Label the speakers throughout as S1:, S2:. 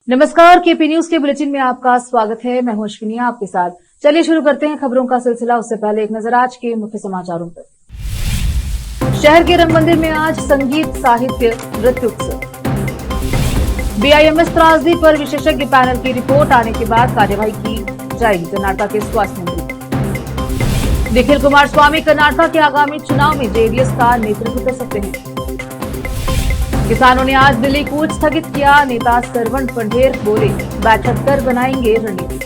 S1: नमस्कार, KP news के bulletin में आपका स्वागत है। मैं हूं अश्विनी आपके साथ। चलिए शुरू करते हैं खबरों का सिलसिला। उससे पहले एक नजर आज के मुख्य समाचारों पर। शहर के रंग मंदिर में आज संगीत, साहित्य, नृत्य उत्सव। बीआईएमएस त्रासदी पर विशेषज्ञ पैनल की रिपोर्ट आने के बाद कार्यवाही की जाएगी, कर्नाटक के स्वास्थ्य मंत्री। निखिल कुमारस्वामी कर्नाटक के आगामी चुनाव में जेडीएस का नेतृत्व कर सकते हैं। किसानों ने आज दिल्ली कूच स्थगित किया, नेता सरवण पंढेर बोले बैठक कर बनाएंगे रणनीति।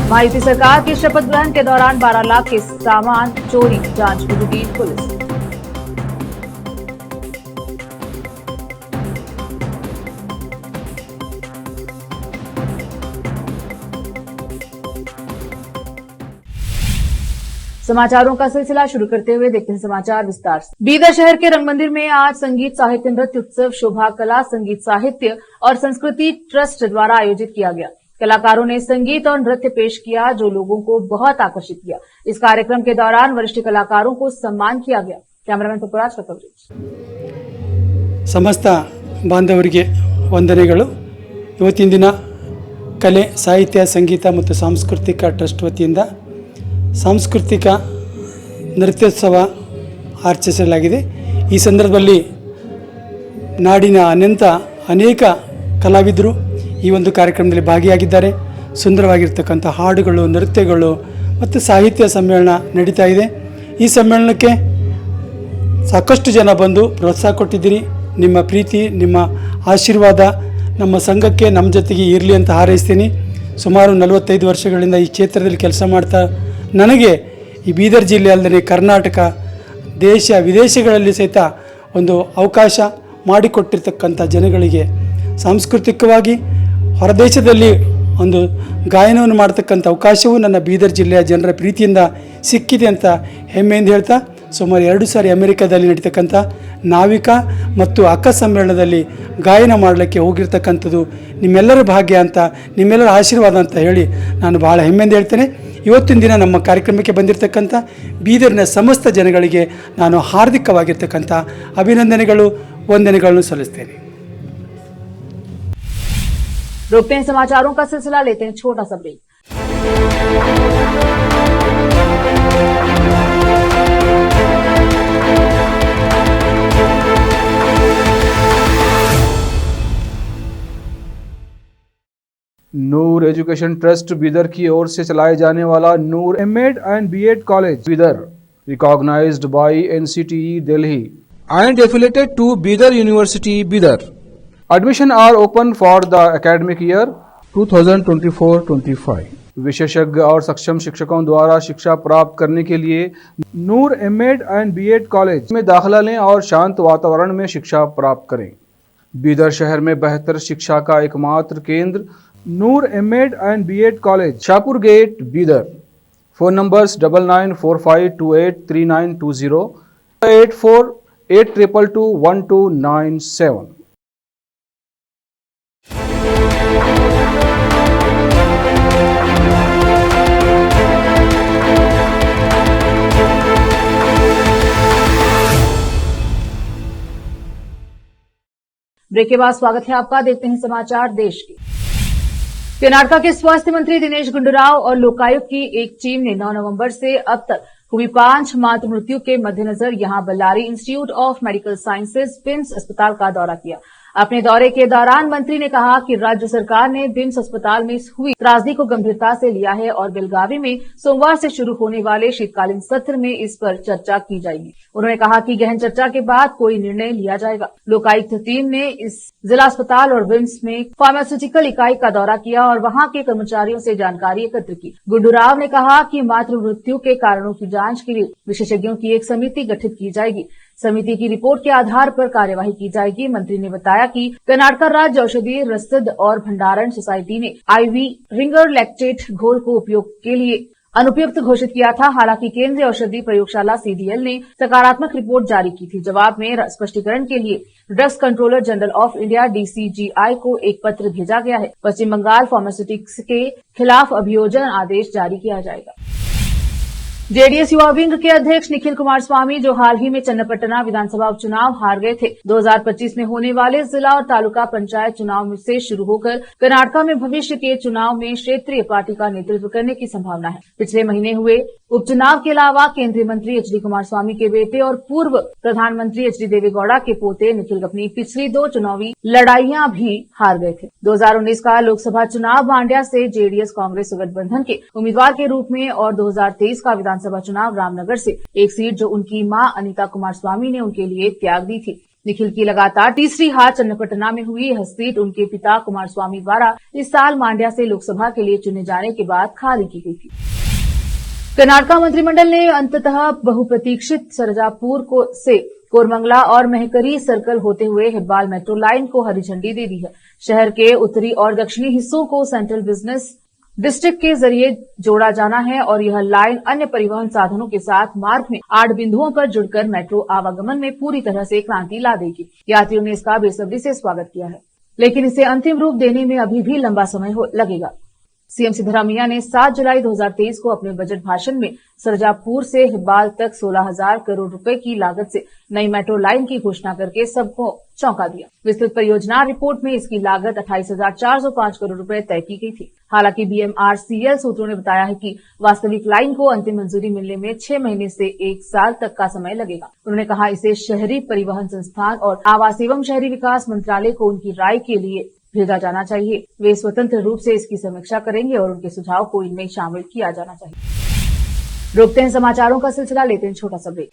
S1: महायुति सरकार के शपथ ग्रहण के दौरान 12 लाख के सामान चोरी, जांच में जुटी पुलिस। समाचारों का सिलसिला शुरू करते हुए देखते हैं समाचार विस्तार से। बीदर शहर के रंग मंदिर में आज संगीत, साहित्य, नृत्य उत्सव शोभा कला संगीत, साहित्य और संस्कृति ट्रस्ट द्वारा आयोजित किया गया। कलाकारों ने संगीत और नृत्य पेश किया जो लोगों को बहुत आकर्षित किया। इस कार्यक्रम के दौरान वरिष्ठ कलाकारों को सम्मान किया गया। कैमरामैन पपुराज का कवरेज।
S2: समस्त बांधवरिगे ವಂದನೆಗಳು। ಇವತ್ತಿನ ದಿನ ಕಲೆ, ಸಾಹಿತ್ಯ, ಸಂಗೀತ ಮತ್ತು ಸಾಂಸ್ಕೃತಿಕ ಟ್ರಸ್ಟ್ ವತಿಯಿಂದ ಸಾಂಸ್ಕೃತಿಕ ನೃತ್ಯೋತ್ಸವ ಆಚರಿಸಲಾಗಿದೆ। ಈ ಸಂದರ್ಭದಲ್ಲಿ ನಾಡಿನ ಅನೇಕ ಕಲಾವಿದರು ಈ ಒಂದು ಕಾರ್ಯಕ್ರಮದಲ್ಲಿ ಭಾಗಿಯಾಗಿದ್ದಾರೆ। ಸುಂದರವಾಗಿರ್ತಕ್ಕಂಥ ಹಾಡುಗಳು, ನೃತ್ಯಗಳು ಮತ್ತು ಸಾಹಿತ್ಯ ಸಮ್ಮೇಳನ ನಡೀತಾ ಇದೆ। ಈ ಸಮ್ಮೇಳನಕ್ಕೆ ಸಾಕಷ್ಟು ಜನ ಬಂದು ಪ್ರೋತ್ಸಾಹ ಕೊಟ್ಟಿದ್ದೀರಿ। ನಿಮ್ಮ ಪ್ರೀತಿ, ನಿಮ್ಮ ಆಶೀರ್ವಾದ ನಮ್ಮ ಸಂಘಕ್ಕೆ, ನಮ್ಮ ಜೊತೆಗೆ ಇರಲಿ ಅಂತ ಹಾರೈಸ್ತೀನಿ। ಸುಮಾರು 45 ವರ್ಷಗಳಿಂದ ಈ ಕ್ಷೇತ್ರದಲ್ಲಿ ಕೆಲಸ ಮಾಡ್ತಾ ನನಗೆ ಈ ಬೀದರ್ ಜಿಲ್ಲೆ ಅಲ್ಲದೆ ಕರ್ನಾಟಕ, ದೇಶ ವಿದೇಶಗಳಲ್ಲಿ ಸಹಿತ ಒಂದು ಅವಕಾಶ ಮಾಡಿಕೊಟ್ಟಿರ್ತಕ್ಕಂಥ ಜನಗಳಿಗೆ ಸಾಂಸ್ಕೃತಿಕವಾಗಿ ಹೊರದೇಶದಲ್ಲಿ ಒಂದು ಗಾಯನವನ್ನು ಮಾಡ್ತಕ್ಕಂಥ ಅವಕಾಶವೂ ನನ್ನ ಬೀದರ್ ಜಿಲ್ಲೆಯ ಜನರ ಪ್ರೀತಿಯಿಂದ ಸಿಕ್ಕಿದೆ ಅಂತ ಹೆಮ್ಮೆಯಿಂದ ಹೇಳ್ತಾ, ಸುಮಾರು 2 ಸಾರಿ ಅಮೆರಿಕದಲ್ಲಿ ನಡೀತಕ್ಕಂಥ ನಾವಿಕಾ ಮತ್ತು ಅಕ್ಕ ಸಮ್ಮೇಳನದಲ್ಲಿ ಗಾಯನ ಮಾಡಲಿಕ್ಕೆ ಹೋಗಿರ್ತಕ್ಕಂಥದ್ದು ನಿಮ್ಮೆಲ್ಲರ ಭಾಗ್ಯ ಅಂತ, ನಿಮ್ಮೆಲ್ಲರ ಆಶೀರ್ವಾದ ಅಂತ ಹೇಳಿ ನಾನು ಭಾಳ ಹೆಮ್ಮೆಯಿಂದ ಹೇಳ್ತೇನೆ। ಇವತ್ತಿನ ದಿನ ನಮ್ಮ ಕಾರ್ಯಕ್ರಮಕ್ಕೆ ಬಂದಿರತಕ್ಕಂಥ ಬೀದರ್ನ ಸಮಸ್ತ ಜನಗಳಿಗೆ ನಾನು ಹಾರ್ದಿಕವಾಗಿರ್ತಕ್ಕಂಥ ಅಭಿನಂದನೆಗಳು, ವಂದನೆಗಳನ್ನು ಸಲ್ಲಿಸ್ತೇನೆ।
S1: रोकते हैं समाचारों का सिलसिला, लेते हैं छोटा सा break.
S3: Noor education trust Bidar की ओर से चलाए जाने वाला Noor MEd and BEd college Bidar, recognised by NCTE Delhi and affiliated to Bidar University Bidar. Admission are open for the academic year 2024-25. विशेषज्ञ और सक्षम शिक्षकों द्वारा शिक्षा प्राप्त करने के लिए नूर एमएड एंड बीएड कॉलेज में दाखिला लें और शांत वातावरण में शिक्षा प्राप्त करें। बीदर शहर में बेहतर शिक्षा का एकमात्र केंद्र Noor MEd and BEd college, Shahpur gate, Bidar. Phone numbers 9945283920, 8482221297।
S1: Break के बाद स्वागत है आपका। देखते हैं समाचार देश के। कर्नाटक के स्वास्थ्य मंत्री दिनेश गुंडूराव और लोकायुक्त की एक टीम ने 9 नवंबर से अब तक हुई 5 मातृ मृत्यु के मद्देनजर यहां Ballari institute of medical sciences BIMS अस्पताल का दौरा किया। अपने दौरे के दौरान मंत्री ने कहा कि राज्य सरकार ने बिम्स अस्पताल में हुई त्रासदी को गंभीरता से लिया है और बेलगावी में सोमवार से शुरू होने वाले शीतकालीन सत्र में इस पर चर्चा की जाएगी। उन्होंने कहा कि गहन चर्चा के बाद कोई निर्णय लिया जाएगा। लोकायुक्त टीम ने इस जिला अस्पताल और बिम्स में फार्मास्यूटिकल इकाई का दौरा किया और वहां के कर्मचारियों से जानकारी एकत्र की। गुंडूराव ने कहा कि मातृ मृत्यु के कारणों की जांच के लिए विशेषज्ञों की एक समिति गठित की जाएगी। समिति की रिपोर्ट के आधार पर कार्यवाही की जाएगी। मंत्री ने बताया कि कर्नाटक राज्य औषधि रसद और भंडारण सोसाइटी ने आईवी रिंगर लैक्टेट घोल को उपयोग के लिए अनुपयुक्त घोषित किया था। हालांकि केंद्रीय औषधि प्रयोगशाला सीडीएल ने सकारात्मक रिपोर्ट जारी की थी। जवाब में स्पष्टीकरण के लिए drugs controller general of India DCGI को एक पत्र भेजा गया है। पश्चिम बंगाल फार्मास्यूटिक्स के खिलाफ अभियोजन आदेश जारी किया जाएगा। जेडीएस युवा विंग के अध्यक्ष निखिल कुमारस्वामी, जो हाल ही में चन्नपट्टना विधानसभा उपचुनाव हार गए थे, 2025 में होने वाले जिला और तालुका पंचायत चुनाव से शुरू होकर कर्नाटक में भविष्य के चुनाव में क्षेत्रीय पार्टी का नेतृत्व करने की संभावना है। पिछले महीने हुए उपचुनाव के अलावा केंद्रीय मंत्री एचडी कुमारस्वामी के बेटे और पूर्व प्रधानमंत्री एचडी देवेगौड़ा के पोते निखिल अपनी पिछली 2 चुनावी लड़ाइयां भी हार गए थे। 2019 का लोकसभा चुनाव मांड्या से जेडीएस कांग्रेस गठबंधन के उम्मीदवार के रूप में और 2023 का विधानसभा चुनाव रामनगर से एक सीट जो उनकी मां अनीता कुमारस्वामी ने उनके लिए त्याग दी थी। निखिल की लगातार तीसरी हार चन्नपट्टना में हुई। यह सीट उनके पिता कुमारस्वामी द्वारा इस साल मांड्या से लोकसभा के लिए चुने जाने के बाद खाली की गई थी। कर्नाटक मंत्रिमंडल ने अंततः बहुप्रतीक्षित सरजापुर से कोरमंगला और महकरी सर्कल होते हुए हेब्बाल मेट्रो लाइन को हरी झंडी दे दी है। शहर के उत्तरी और दक्षिणी हिस्सों को सेंट्रल बिजनेस डिस्ट्रिक्ट के जरिए जोड़ा जाना है और यह लाइन अन्य परिवहन साधनों के साथ मार्ग में 8 बिंदुओं पर जुड़कर मेट्रो आवागमन में पूरी तरह से क्रांति ला देगी। यात्रियों ने इसका बेसब्री से स्वागत किया है, लेकिन इसे अंतिम रूप देने में अभी भी लंबा समय लगेगा। सीएम सिद्धरामैया ने 7 जुलाई 2023 को अपने बजट भाषण में सरजापुर से हिब्बाल तक 16,000 करोड़ रुपए की लागत से नई मेट्रो लाइन की घोषणा करके सबको चौंका दिया। विस्तृत परियोजना रिपोर्ट में इसकी लागत 28,405 करोड़ रुपए तय की गई थी। हालांकि बीएमआरसीएल सूत्रों ने बताया है कि वास्तविक लाइन को अंतिम मंजूरी मिलने में 6 महीने से 1 साल तक का समय लगेगा। उन्होंने कहा इसे शहरी परिवहन संस्थान और आवास एवं शहरी विकास मंत्रालय को उनकी राय के लिए भेजा जाना चाहिए। वे स्वतंत्र रूप से इसकी समीक्षा करेंगे और उनके सुझाव को इनमें शामिल किया जाना चाहिए। रोकते हैं समाचारों का सिलसिला, लेते हैं छोटा सा break.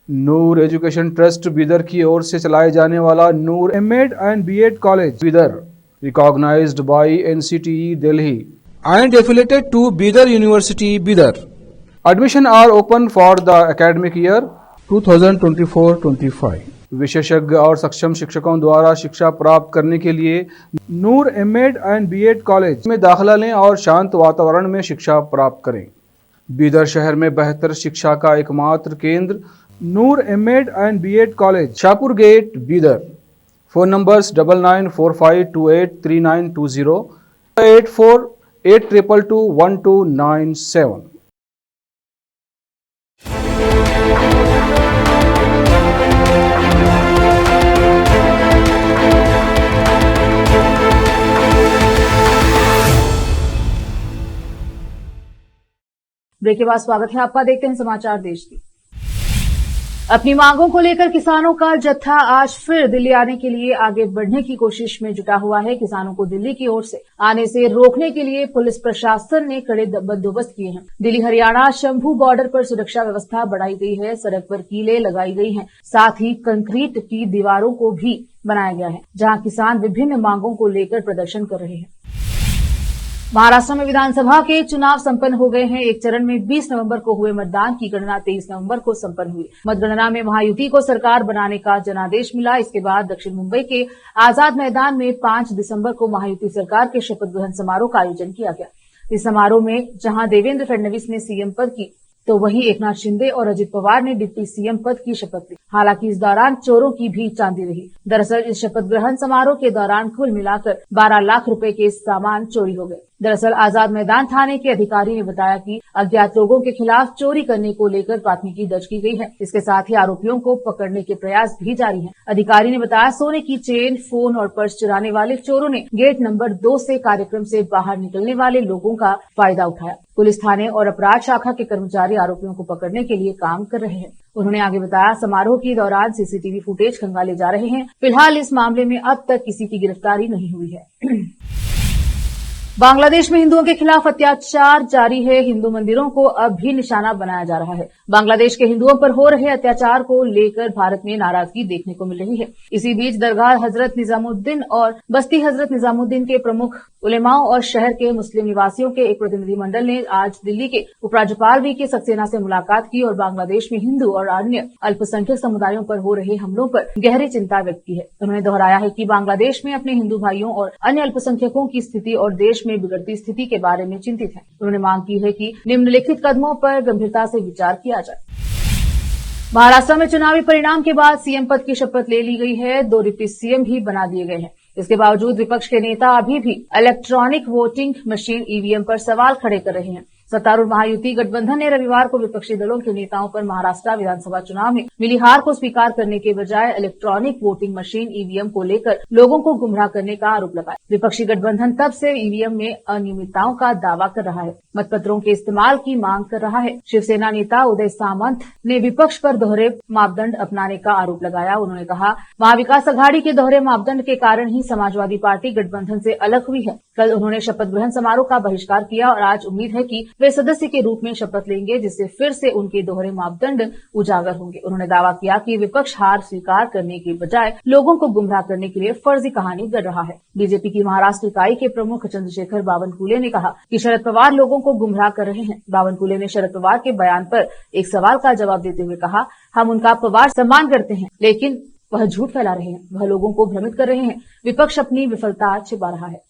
S3: Noor education trust Bidar की ओर से चलाए जाने वाला Noor MEd and BEd college Bidar, recognized by NCTE Delhi and affiliated to Bidar University Bidar. Admission are open for the academic year 2024-25. विशेषज्ञ और सक्षम शिक्षकों द्वारा शिक्षा प्राप्त करने के लिए नूर एमएड एंड बीएड कॉलेज में दाखिला लें और शांत वातावरण में शिक्षा प्राप्त करें। बीदर शहर में बेहतर शिक्षा का एकमात्र केंद्र Noor MEd and BEd college, Shahpur gate, Bidar. Phone numbers 9945283920, 8482221297।
S1: Break के बाद स्वागत है आपका। देखते हैं समाचार देश की। अपनी मांगों को लेकर किसानों का जत्था आज फिर दिल्ली आने के लिए आगे बढ़ने की कोशिश में जुटा हुआ है। किसानों को दिल्ली की ओर से आने से रोकने के लिए पुलिस प्रशासन ने कड़े बंदोबस्त किए हैं। दिल्ली हरियाणा शंभू बॉर्डर पर सुरक्षा व्यवस्था बढ़ाई गई है। सड़क पर कीले लगाई गई हैं, साथ ही कंक्रीट की दीवारों को भी बनाया गया है, जहां किसान विभिन्न मांगों को लेकर प्रदर्शन कर रहे हैं। महाराष्ट्र में विधानसभा के चुनाव संपन्न हो गए हैं। एक चरण में 20 नवंबर को हुए मतदान की गणना 23 नवंबर को संपन्न हुई। मतगणना में महायुति को सरकार बनाने का जनादेश मिला। इसके बाद दक्षिण मुंबई के आजाद मैदान में 5 दिसंबर को महायुति सरकार के शपथ ग्रहण समारोह का आयोजन किया गया। इस समारोह में जहां देवेंद्र फडणवीस ने सीएम पद की, तो वहीं एकनाथ शिंदे और अजित पवार ने डिप्टी सीएम पद की शपथ ली। हालांकि इस दौरान चोरों की भी चांदी रही। दरअसल इस शपथ ग्रहण समारोह के दौरान कुल मिलाकर 12 लाख रुपए के सामान चोरी हो गए। दरअसल आजाद मैदान थाने के अधिकारी ने बताया कि अज्ञात लोगों के खिलाफ चोरी करने को लेकर प्राथमिकी दर्ज की गई है। इसके साथ ही आरोपियों को पकड़ने के प्रयास भी जारी हैं। अधिकारी ने बताया सोने की चेन, फोन और पर्स चुराने वाले चोरों ने गेट नंबर 2 से कार्यक्रम से बाहर निकलने वाले लोगों का फायदा उठाया। पुलिस थाने और अपराध शाखा के कर्मचारी आरोपियों को पकड़ने के लिए काम कर रहे हैं। उन्होंने आगे बताया समारोह के दौरान सीसीटीवी फुटेज खंगाले जा रहे हैं। फिलहाल इस मामले में अब तक किसी की गिरफ्तारी नहीं हुई है। बांग्लादेश में हिंदुओं के खिलाफ अत्याचार जारी है। हिंदू मंदिरों को अब भी निशाना बनाया जा रहा है। बांग्लादेश के हिंदुओं पर हो रहे अत्याचार को लेकर भारत में नाराजगी देखने को मिल रही है। इसी बीच दरगाह हजरत निजामुद्दीन और बस्ती हजरत निजामुद्दीन के प्रमुख उलेमाओं और शहर के मुस्लिम निवासियों के एक प्रतिनिधिमंडल ने आज दिल्ली के उपराज्यपाल वीके सक्सेना से मुलाकात की और बांग्लादेश में हिंदू और अन्य अल्पसंख्यक समुदायों पर हो रहे हमलों पर गहरी चिंता व्यक्त की है। उन्होंने दोहराया है कि बांग्लादेश में अपने हिंदू भाइयों और अन्य अल्पसंख्यकों की स्थिति और देश में बिगड़ती स्थिति के बारे में चिंतित है। उन्होंने मांग की है कि निम्नलिखित कदमों पर गंभीरता से विचार किया जाए। महाराष्ट्र में चुनावी परिणाम के बाद सीएम पद की शपथ ले ली गई है। 2 डिप्टी सीएम भी बना दिए गए हैं। इसके बावजूद विपक्ष के नेता अभी भी इलेक्ट्रॉनिक वोटिंग मशीन ईवीएम पर सवाल खड़े कर रहे हैं। सत्तारूढ़ महायुति गठबंधन ने रविवार को विपक्षी दलों के नेताओं पर महाराष्ट्र विधानसभा चुनाव में मिली हार को स्वीकार करने के बजाय इलेक्ट्रॉनिक वोटिंग मशीन ईवीएम को लेकर लोगों को गुमराह करने का आरोप लगाया। विपक्षी गठबंधन तब से ईवीएम में अनियमितताओं का दावा कर रहा है, मतपत्रों के इस्तेमाल की मांग कर रहा है। शिवसेना नेता उदय सामंत ने विपक्ष पर दोहरे मापदंड अपनाने का आरोप लगाया। उन्होंने कहा, महाविकास अघाड़ी के दोहरे मापदंड के कारण ही समाजवादी पार्टी गठबंधन से अलग हुई है। कल उन्होंने शपथ ग्रहण समारोह का बहिष्कार किया और आज उम्मीद है कि वे सदस्य के रूप में शपथ लेंगे, जिससे फिर से उनके दोहरे मापदंड उजागर होंगे। उन्होंने दावा किया कि विपक्ष हार स्वीकार करने के बजाय लोगों को गुमराह करने के लिए फर्जी कहानी गढ़ रहा है। बीजेपी की महाराष्ट्र इकाई के प्रमुख चंद्रशेखर बावनकुले ने कहा कि शरद पवार लोगों को गुमराह कर रहे हैं। बावनकुले ने शरद पवार के बयान पर एक सवाल का जवाब देते हुए कहा, हम उनका पवार सम्मान करते हैं, लेकिन वह झूठ फैला रहे हैं, वह लोगों को भ्रमित कर रहे हैं। विपक्ष अपनी विफलता छिपा रहा है।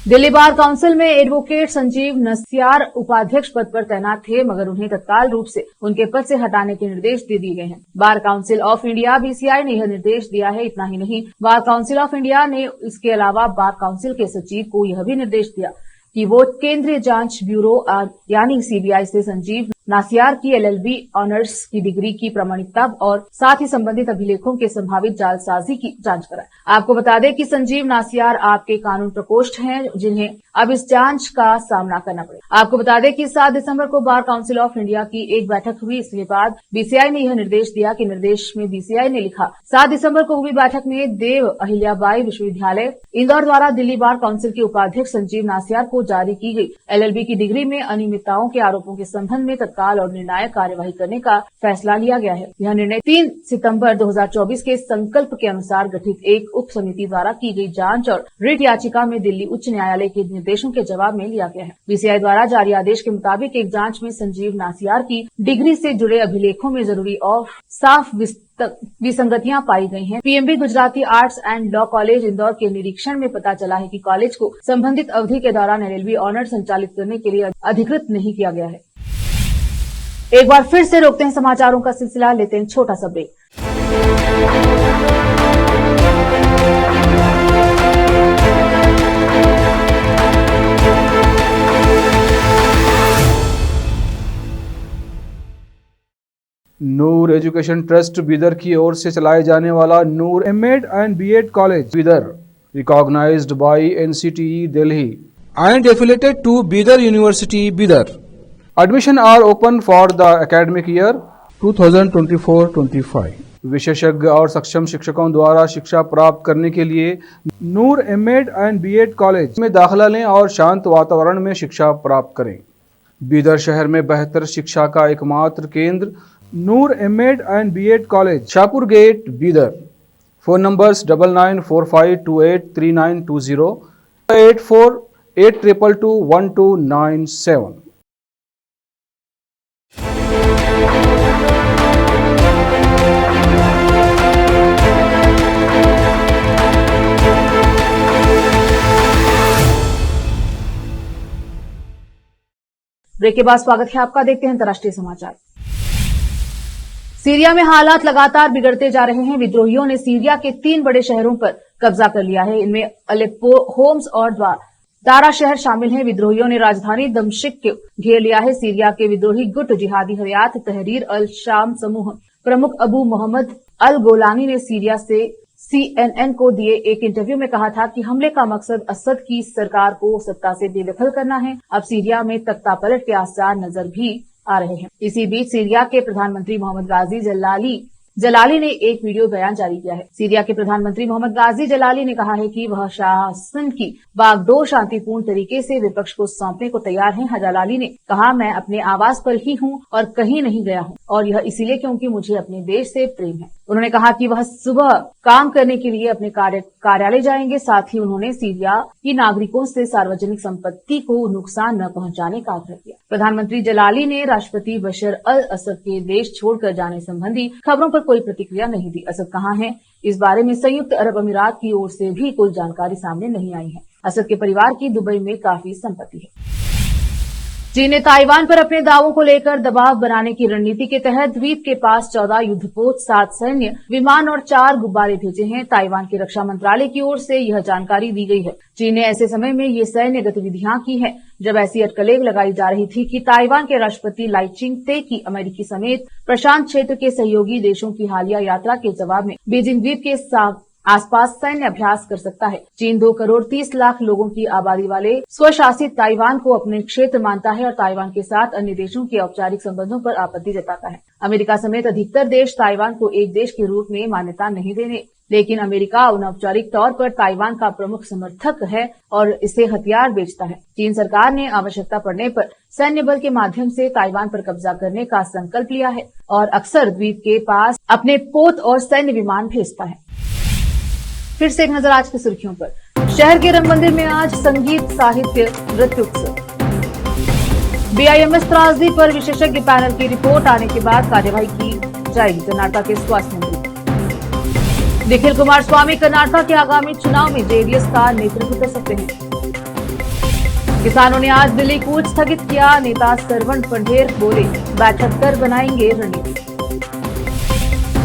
S1: दिल्ली बार काउंसिल में एडवोकेट संजीव नस्यार उपाध्यक्ष पद पर तैनात थे, मगर उन्हें तत्काल रूप से उनके पद से हटाने के निर्देश दे दिए गए हैं। Bar council of India BCI ने यह निर्देश दिया है। इतना ही नहीं, बार काउंसिल ऑफ इंडिया ने इसके अलावा बार काउंसिल के सचिव को यह भी निर्देश दिया कि वो केंद्रीय जांच ब्यूरो यानी सीबीआई से संजीव नासियार की एलएलबी ऑनर्स की डिग्री की प्रामाणिकता और साथ ही संबंधित अभिलेखों के संभावित जालसाजी की जांच कराएं। आपको बता दें कि संजीव नासियार आपके कानून प्रकोष्ठ हैं, जिन्हें अब इस जांच का सामना करना पड़ेगा। आपको बता दें कि 7 दिसंबर को बार काउंसिल ऑफ इंडिया की एक बैठक हुई। इसके बाद बीसीआई ने यह निर्देश दिया कि निर्देश में बीसीआई ने लिखा, 7 दिसंबर को हुई बैठक में देव अहिल्याबाई विश्वविद्यालय इंदौर द्वारा दिल्ली बार काउंसिल के उपाध्यक्ष संजीव नासियार को जारी की गई एलएलबी की डिग्री में अनियमितताओं के आरोपों के संबंध में तत्काल और निर्णायक कार्यवाही करने का फैसला लिया गया है। यह निर्णय 3 सितंबर 2024 के संकल्प के अनुसार गठित एक उप समिति द्वारा की गई जांच और रिट याचिका में दिल्ली उच्च न्यायालय के निर्देशों के जवाब में लिया गया है। बीसीआई द्वारा जारी आदेश के मुताबिक एक जांच में संजीव नासियार की डिग्री से जुड़े अभिलेखों में जरूरी और साफ विसंगतियां पाई गई हैं। PMB Gujarati arts and law college Indore के निरीक्षण में पता चला है कि कॉलेज को संबंधित अवधि के दौरान एलएलबी ऑनर संचालित करने के लिए अधिकृत नहीं किया गया है। एक बार फिर से रोकते हैं समाचारों का सिलसिला, लेते हैं छोटा सा break.
S3: Noor education trust Bidar की ओर से चलाए जाने वाला Noor MEd and BEd college Bidar, recognised by NCTE Delhi and affiliated to Bidar university Bidar. Admission are open for the academic year 2024-25। विशेषज्ञ और सक्षम शिक्षकों द्वारा शिक्षा प्राप्त करने के लिए नूर एमएड एंड बीएड कॉलेज में दाखिला लें और शांत वातावरण में शिक्षा प्राप्त करें। बीदर शहर में बेहतर शिक्षा का एकमात्र केंद्र Noor MEd and BEd college, Shahpur gate, Bidar. Phone numbers 9945283920, 8482221297।
S1: Break के बाद स्वागत है आपका। देखते हैं अंतर्राष्ट्रीय समाचार। सीरिया में हालात लगातार बिगड़ते जा रहे हैं। विद्रोहियों ने सीरिया के 3 बड़े शहरों पर कब्जा कर लिया है। इनमें अलेप्पो, होम्स और दारा शहर शामिल हैं। विद्रोहियों ने राजधानी दमिश्क को घेर लिया है। सीरिया के विद्रोही गुट जिहादी हयात तहरीर अल शाम समूह प्रमुख अबू मोहम्मद अल गोलानी ने सीरिया से CNN को दिए एक इंटरव्यू में कहा था कि हमले का मकसद असद की सरकार को सत्ता से बेदखल करना है। अब सीरिया में तख्तापलट के आसार नजर भी आ रहे हैं। इसी बीच सीरिया के प्रधानमंत्री मोहम्मद गाजी जलाली ने एक वीडियो बयान जारी किया है। सीरिया के प्रधानमंत्री मोहम्मद गाजी जलाली ने कहा है कि वह शासन की बागडोर शांतिपूर्ण तरीके से विपक्ष को सौंपने को तैयार हैं। जलाली ने कहा, मैं अपने आवास पर ही हूं और कहीं नहीं गया हूं, और यह इसीलिए क्योंकि मुझे अपने देश से प्रेम है। उन्होंने कहा कि वह सुबह काम करने के लिए अपने कार्यालय जाएंगे। साथ ही उन्होंने सीरिया की नागरिकों से सार्वजनिक संपत्ति को नुकसान न पहुंचाने का आग्रह किया। प्रधानमंत्री जलाली ने राष्ट्रपति बशर अल असद के देश छोड़कर जाने संबंधी खबरों पर कोई प्रतिक्रिया नहीं दी। असद कहां हैं, इस बारे में संयुक्त अरब अमीरात की ओर से भी कोई जानकारी सामने नहीं आई है। असद के परिवार की दुबई में काफी संपत्ति है। चीन ने ताइवान पर अपने दावों को लेकर दबाव बनाने की रणनीति के तहत द्वीप के पास 14 युद्धपोत, 7 सैन्य विमान और 4 गुब्बारे भेजे हैं। ताइवान के रक्षा मंत्रालय की ओर से यह जानकारी दी गई है। चीन ने ऐसे समय में ये सैन्य गतिविधियां की हैं जब ऐसी अटकलें लगाई जा रही थी कि ताइवान के राष्ट्रपति लाई चिंग-ते की अमेरिकी समेत प्रशांत क्षेत्र के सहयोगी देशों की हालिया यात्रा के जवाब में बीजिंग द्वीप के आसपास सैन्य अभ्यास कर सकता है। चीन 2 करोड़ 30 लाख लोगों की आबादी वाले स्वशासित ताइवान को अपने क्षेत्र मानता है और ताइवान के साथ अन्य देशों के औपचारिक संबंधों पर आपत्ति जताता है। अमेरिका समेत अधिकतर देश ताइवान को एक देश के रूप में मान्यता नहीं देने, लेकिन अमेरिका अनौपचारिक तौर पर ताइवान का प्रमुख समर्थक है और इसे हथियार बेचता है। चीन सरकार ने आवश्यकता पड़ने पर सैन्य बल के माध्यम से ताइवान पर कब्जा करने का संकल्प लिया है और अक्सर द्वीप के पास अपने पोत और सैन्य विमान भेजता है। फिर से एक नजर आज की सुर्खियों पर। शहर के रंग मंदिर में आज संगीत, साहित्य, नृत्य उत्सव। बीआईएमएस त्रासदी पर विशेषज्ञ पैनल की रिपोर्ट आने के बाद कार्यवाही की जाएगी, कर्नाटक के स्वास्थ्य मंत्री। निखिल कुमारस्वामी कर्नाटक के आगामी चुनाव में जेडीएस का नेतृत्व कर सकते हैं। किसानों ने आज दिल्ली कूच स्थगित किया, नेता सरवण पंढेर बोले बैठक कर बनाएंगे रणनीति।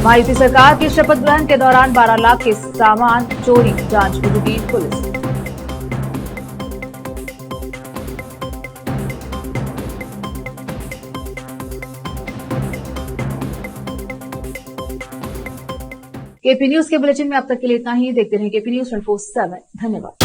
S1: महायुति सरकार के शपथ ग्रहण के दौरान 12 लाख के सामान चोरी, जांच में जुटी पुलिस। केपी न्यूज के बुलेटिन में अब तक के लिए इतना ही। देखते रहें केपी न्यूज 24/7। धन्यवाद।